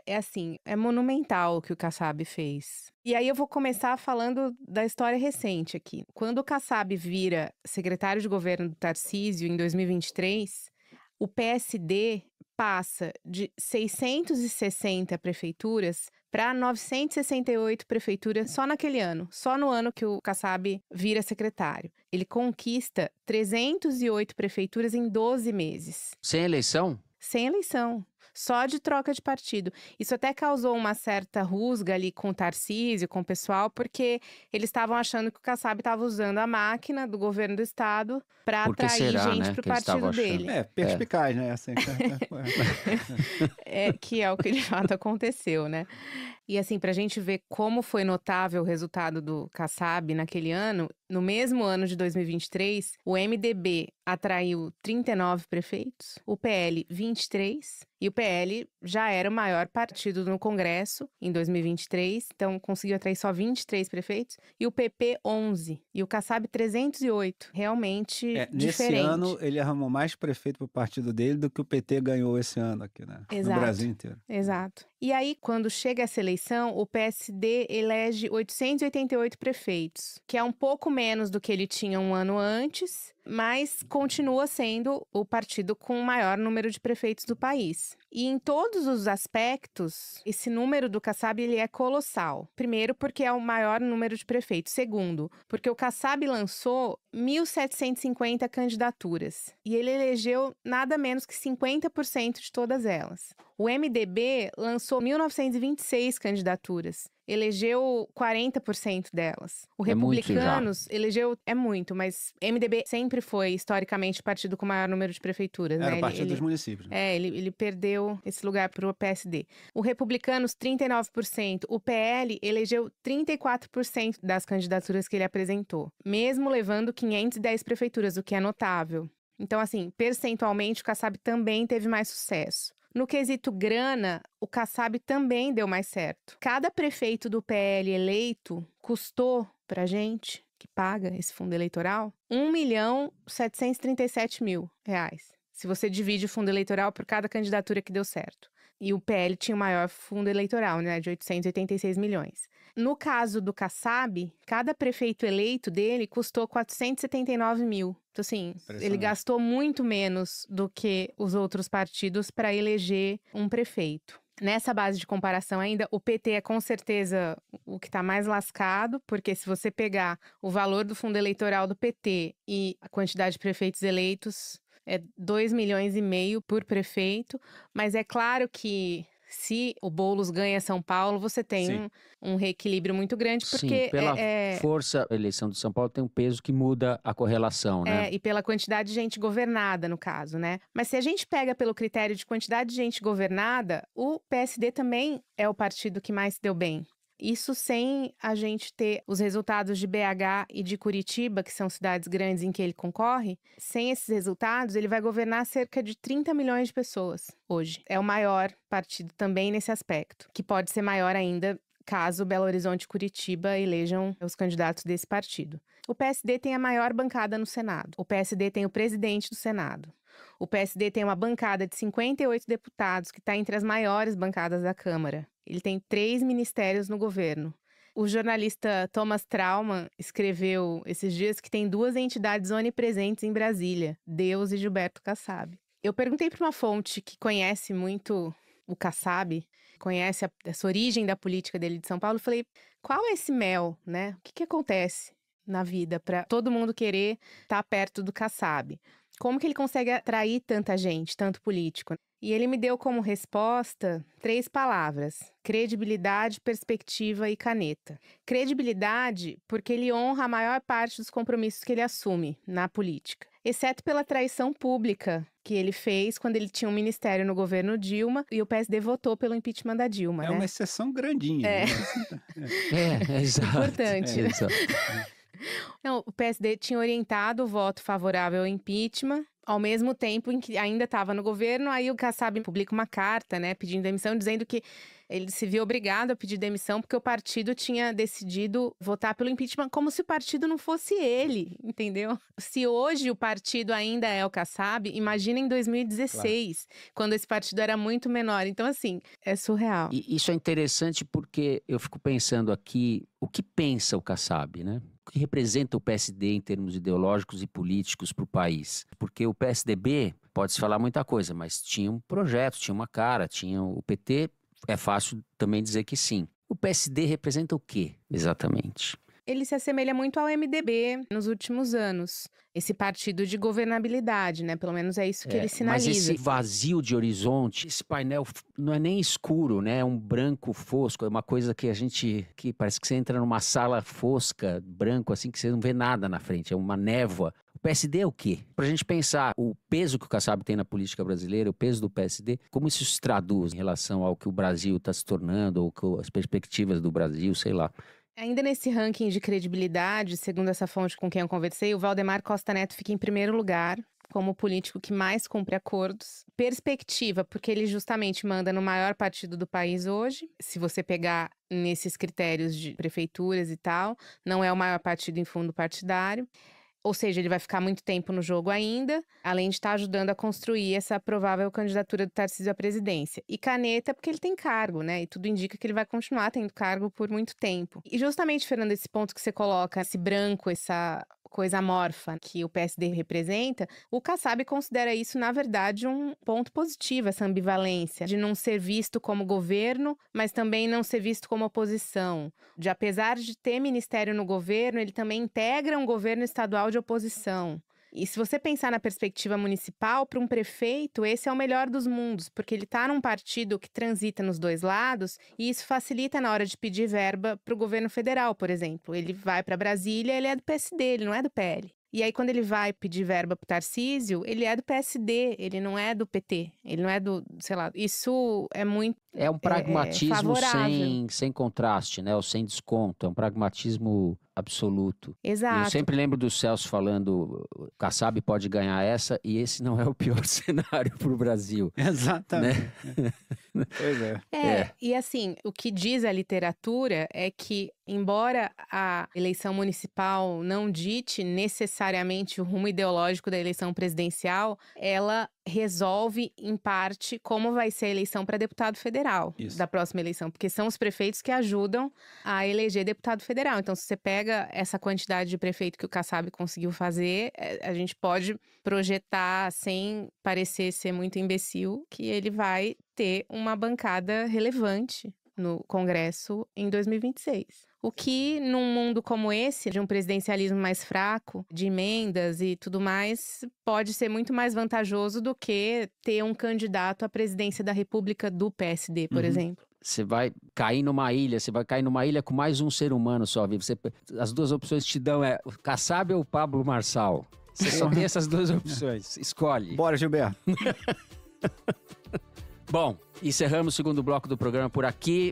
É assim, é monumental o que o Kassab fez. E aí eu vou começar falando da história recente aqui. Quando o Kassab vira secretário de governo do Tarcísio em 2023, o PSD passa de 660 prefeituras para 968 prefeituras só naquele ano, só no ano que o Kassab vira secretário. Ele conquista 308 prefeituras em 12 meses. Sem eleição? Sem eleição, só de troca de partido. Isso até causou uma certa rusga ali com o Tarcísio, com o pessoal, porque eles estavam achando que o Kassab estava usando a máquina do governo do estado para Por que atrair será, gente né, pro que eles estavam partido achando? dele. Perspicaz, né? Assim, Que é o que de fato aconteceu, né? E assim, pra gente ver como foi notável o resultado do Kassab naquele ano, no mesmo ano de 2023, o MDB atraiu 39 prefeitos, o PL 23, e o PL já era o maior partido no Congresso em 2023, então conseguiu atrair só 23 prefeitos, e o PP 11, e o Kassab 308, realmente nesse diferente. ano ele arrumou mais prefeito pro partido dele do que o PT ganhou esse ano aqui, né? Exato. No Brasil inteiro. Exato. E aí, quando chega essa eleição, o PSD elege 888 prefeitos, que é um pouco menos do que ele tinha um ano antes, mas continua sendo o partido com o maior número de prefeitos do país. E em todos os aspectos, esse número do Kassab ele é colossal. Primeiro, porque é o maior número de prefeitos. Segundo, porque o Kassab lançou 1.750 candidaturas. E ele elegeu nada menos que 50% de todas elas. O MDB lançou 1.926 candidaturas. Elegeu 40% delas. O Republicanos elegeu... É muito, mas MDB sempre foi, historicamente, o partido com o maior número de prefeituras, né? Era o partido dos municípios. Né? Ele perdeu esse lugar pro PSD. O Republicanos, 39%. O PL elegeu 34% das candidaturas que ele apresentou. Mesmo levando 510 prefeituras, o que é notável. Então, assim, percentualmente, o Kassab também teve mais sucesso. No quesito grana, o Kassab também deu mais certo. Cada prefeito do PL eleito custou pra gente, que paga esse fundo eleitoral, R$1.737.000. Se você divide o fundo eleitoral por cada candidatura que deu certo. E o PL tinha o maior fundo eleitoral, né, de 886 milhões. No caso do Kassab, cada prefeito eleito dele custou 479 mil. Então, assim, ele gastou muito menos do que os outros partidos para eleger um prefeito. Nessa base de comparação ainda, o PT é com certeza o que está mais lascado, porque se você pegar o valor do fundo eleitoral do PT e a quantidade de prefeitos eleitos, é 2,5 milhões por prefeito, mas é claro que se o Boulos ganha São Paulo, você tem um reequilíbrio muito grande, porque... Sim, pela força, a eleição de São Paulo tem um peso que muda a correlação, né? E pela quantidade de gente governada, no caso, né? Mas se a gente pega pelo critério de quantidade de gente governada, o PSD também é o partido que mais se deu bem. Isso sem a gente ter os resultados de BH e de Curitiba, que são cidades grandes em que ele concorre. Sem esses resultados, ele vai governar cerca de 30 milhões de pessoas hoje. É o maior partido também nesse aspecto, que pode ser maior ainda caso Belo Horizonte e Curitiba elejam os candidatos desse partido. O PSD tem a maior bancada no Senado. O PSD tem o presidente do Senado. O PSD tem uma bancada de 58 deputados, que está entre as maiores bancadas da Câmara. Ele tem 3 ministérios no governo. O jornalista Thomas Trauman escreveu esses dias que tem 2 entidades onipresentes em Brasília, Deus e Gilberto Kassab. Eu perguntei para uma fonte que conhece muito o Kassab, conhece essa origem da política dele de São Paulo, falei, qual é esse mel, né? O que acontece na vida para todo mundo querer estar perto do Kassab? Como que ele consegue atrair tanta gente, tanto político? E ele me deu como resposta 3 palavras: credibilidade, perspectiva e caneta. Credibilidade, porque ele honra a maior parte dos compromissos que ele assume na política, exceto pela traição pública que ele fez quando ele tinha um ministério no governo Dilma e o PSD votou pelo impeachment da Dilma, né? É uma exceção grandinha. Exato. Importante. Exato. Não, o PSD tinha orientado o voto favorável ao impeachment, Ao mesmo tempo em que ainda estava no governo, aí o Kassab publica uma carta, né, pedindo demissão, dizendo que ele se viu obrigado a pedir demissão porque o partido tinha decidido votar pelo impeachment, como se o partido não fosse ele, entendeu? Se hoje o partido ainda é o Kassab, imagina em 2016, quando esse partido era muito menor. Então, assim, é surreal. E isso é interessante porque eu fico pensando aqui, o que pensa o Kassab, né? O que representa o PSD em termos ideológicos e políticos para o país? Porque o PSDB, pode-se falar muita coisa, mas tinha um projeto, tinha uma cara, tinha o PT... É fácil também dizer que sim. O PSD representa o quê, exatamente? Ele se assemelha muito ao MDB nos últimos anos. Esse partido de governabilidade, né? Pelo menos é isso que ele sinaliza. Mas esse vazio de horizonte, esse painel não é nem escuro, né? É um branco fosco, é uma coisa que que parece que você entra numa sala fosca, branco, assim, que você não vê nada na frente, é uma névoa. O PSD é o quê? Pra gente pensar o peso que o Kassab tem na política brasileira, o peso do PSD, como isso se traduz em relação ao que o Brasil está se tornando, ou as perspectivas do Brasil, sei lá. Ainda nesse ranking de credibilidade, segundo essa fonte com quem eu conversei, o Valdemar Costa Neto fica em primeiro lugar como o político que mais cumpre acordos. Perspectiva, porque ele justamente manda no maior partido do país hoje. Se você pegar nesses critérios de prefeituras e tal, não é o maior partido em fundo partidário. Ou seja, ele vai ficar muito tempo no jogo ainda, além de estar ajudando a construir essa provável candidatura do Tarcísio à presidência. E caneta, porque ele tem cargo, né? E tudo indica que ele vai continuar tendo cargo por muito tempo. E justamente, Fernanda, esse ponto que você coloca, esse branco, essa coisa amorfa que o PSD representa, o Kassab considera isso, na verdade, um ponto positivo, essa ambivalência de não ser visto como governo, mas também não ser visto como oposição. De, apesar de ter ministério no governo, ele também integra um governo estadual de oposição. E se você pensar na perspectiva municipal, para um prefeito, esse é o melhor dos mundos, porque ele está num partido que transita nos dois lados e isso facilita na hora de pedir verba para o governo federal, por exemplo. Ele vai para Brasília, ele é do PSD, ele não é do PL. E aí, quando ele vai pedir verba para o Tarcísio, ele é do PSD, ele não é do PT, ele não é do, sei lá, isso é muito É um pragmatismo favorável. sem contraste, né? Ou sem desconto, é um pragmatismo absoluto. Exato. E eu sempre lembro do Celso falando, o Kassab pode ganhar essa e esse não é o pior cenário para o Brasil. Exatamente. Pois é. E assim, o que diz a literatura é que, embora a eleição municipal não dite necessariamente o rumo ideológico da eleição presidencial, ela resolve, em parte, como vai ser a eleição para deputado federal da próxima eleição, porque são os prefeitos que ajudam a eleger deputado federal. Então, se você pega essa quantidade de prefeito que o Kassab conseguiu fazer, a gente pode projetar, sem parecer ser muito imbecil, que ele vai ter uma bancada relevante no Congresso em 2026. O que, num mundo como esse, de um presidencialismo mais fraco, de emendas e tudo mais, pode ser muito mais vantajoso do que ter um candidato à presidência da República do PSD, por exemplo. Você vai cair numa ilha, com mais um ser humano só vivo. As duas opções que te dão é o Kassab ou o Pablo Marçal. Você só tem essas duas opções. Escolhe. Bora, Gilberto. Bom, encerramos o segundo bloco do programa por aqui.